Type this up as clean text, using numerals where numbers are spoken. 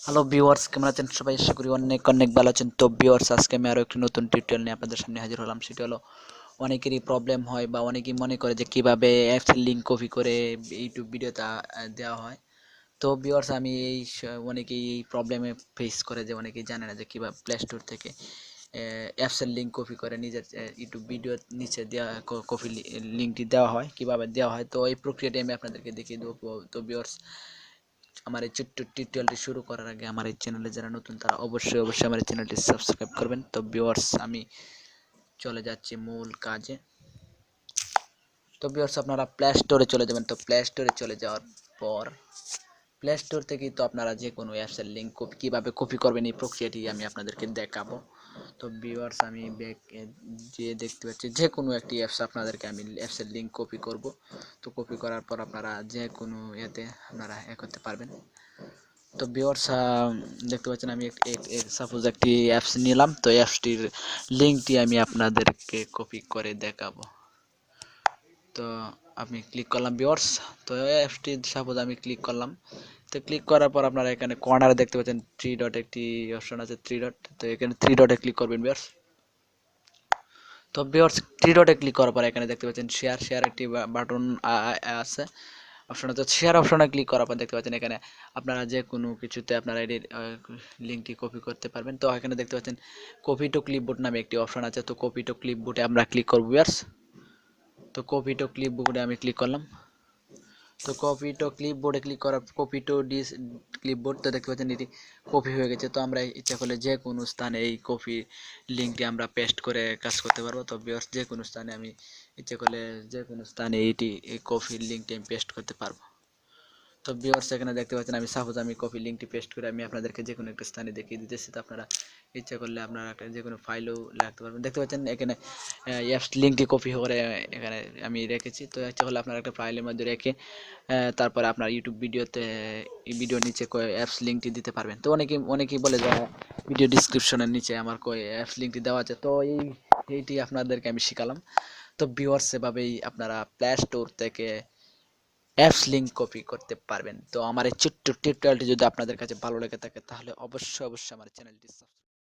Hello viewers, কেমন আছেন সবাই? আশা করি অনেক অনেক ভালো আছেন। তো ভিউয়ার্স, আজকে আমি আরও একটি নতুন টিউটোরিয়াল নিয়ে আপনাদের সামনে হাজির হলাম। সেটি হলো, অনেকেরই প্রবলেম হয় বা অনেকেই মনে করে যে কিভাবে অ্যাপসের লিঙ্ক কপি করে ইউটিউব ভিডিওতে দেওয়া হয়। তো ভিউয়ার্স, আমি অনেকেই এই প্রবলেমে ফেস করে, যে অনেকেই জানে না যে কীভাবে প্লে স্টোর থেকে অ্যাপসের লিঙ্ক কপি করে নিজের ইউটিউব ভিডিওর নিচে দেওয়া কপি লিঙ্কটি দেওয়া হয়, কীভাবে দেওয়া হয়। তো এই প্রক্রিয়াটি আমি আপনাদেরকে দেখিয়ে দেবো। তো ভিউয়ার্স, আমার এই ছোট্ট টিউটোরিয়ালটি শুরু করার আগে আমার এই চ্যানেলে যারা নতুন তারা অবশ্যই আমার এই চ্যানেলটি সাবস্ক্রাইব করবেন। তো ভিউয়ার্স, আমি চলে যাচ্ছি মূল কাজে। তো ভিউয়ার্স, আপনারা প্লে স্টোরে চলে যাবেন। তো প্লে স্টোরে চলে যাওয়ার পর প্লে স্টোর থেকেই তো আপনারা যে কোনো অ্যাপসের লিঙ্ক কীভাবে কপি করবেন এই প্রক্রিয়াটি আমি আপনাদেরকে দেখাবো। তো ভিউয়ার্স, আমি যে দেখতে পাচ্ছি যে কোনো একটি অ্যাপস আপনাদেরকে আমি অ্যাপসের লিঙ্ক কপি করব। তো কপি করার পর আপনারা যে কোনো এতে আপনারা করতে পারবেন। তো ভিউয়ার্স, দেখতে পাচ্ছেন আমি সাপোজ একটি অ্যাপস নিলাম। তো অ্যাপসটির লিঙ্কটি আমি আপনাদেরকে কপি করে দেখাবো। তো আমি ক্লিক করলাম ভিউয়ার্স। তো অ্যাপসটি সাপোজ আমি ক্লিক করলাম। তো ক্লিক করার পর আপনারা এখানে কর্নারে দেখতে পাচ্ছেন থ্রি ডট একটি অপশন আছে, থ্রি ডট। তো এখানে থ্রি ডটে ক্লিক করবেন ভিউয়ার্স। তো ভিউয়ার্স, থ্রি ডটে ক্লিক করার পর এখানে দেখতে পাচ্ছেন শেয়ার একটি বাটন আছে, অপশন আছে। শেয়ার অপশনে ক্লিক করার পর দেখতে পাচ্ছেন এখানে আপনারা যে কোনো কিছুতে আপনারা এটির লিঙ্কটি কপি করতে পারবেন। তো এখানে দেখতে পাচ্ছেন কপি টু ক্লিপবোর্ড নামে একটি অপশন আছে। তো কপি টু ক্লিপবোর্ডে আমরা ক্লিক করব ভিউয়ার্স। তো কপি টু ক্লিপবোর্ডে আমি ক্লিক করলাম। তো কপি টু ক্লিপবোর্ডে ক্লিক করার কপি টু ক্লিপবোর্ড, তো দেখতে পাচ্ছেন এটি কপি হয়ে গেছে। তো আমরা ইচ্ছা করলে যে কোনো স্থানে এই কপি লিঙ্কটি আমরা পেস্ট করে কাজ করতে পারবো। তো ভিউয়ার্স, যে কোনো স্থানে আমি ইচ্ছা করলে যে কোনো স্থানে এই কপির লিঙ্কটি আমি পেস্ট করতে পারবো। তো ভিউয়ার্স, এখানে দেখতে পাচ্ছেন আমি সাপোজ আমি কপি লিঙ্কটি পেস্ট করে আমি আপনাদেরকে যে কোনো একটা স্থানে দেখিয়ে দিতেছি। তো আপনারা ইচ্ছা করলে আপনারা যে কোনো ফাইলও রাখতে পারবেন। দেখতে পাচ্ছেন এখানে অ্যাপস লিঙ্কটি কপি করে এখানে আমি রেখেছি। তো ইচ্ছা করলে আপনারা একটা ফাইলের মধ্যে রেখে তারপরে আপনার ইউটিউব ভিডিওতে এই ভিডিওর নিচে অ্যাপস লিঙ্কটি দিতে পারবেন। তো অনেকেই বলে যে ভিডিও ডিসক্রিপশনের নিচে আমার অ্যাপস লিঙ্কটি দেওয়া আছে। তো এইটি আপনাদেরকে আমি শিখালাম। তো ভিউয়ার্স, এভাবেই আপনারা প্লে স্টোর থেকে অ্যাপস লিঙ্ক কপি করতে পারবেন। তো আমার এই ছোট্ট টিউটোরিয়ালটি যদি আপনাদের কাছে ভালো লেগে থাকে তাহলে অবশ্যই আমার চ্যানেলটি সাবস্ক্রাইব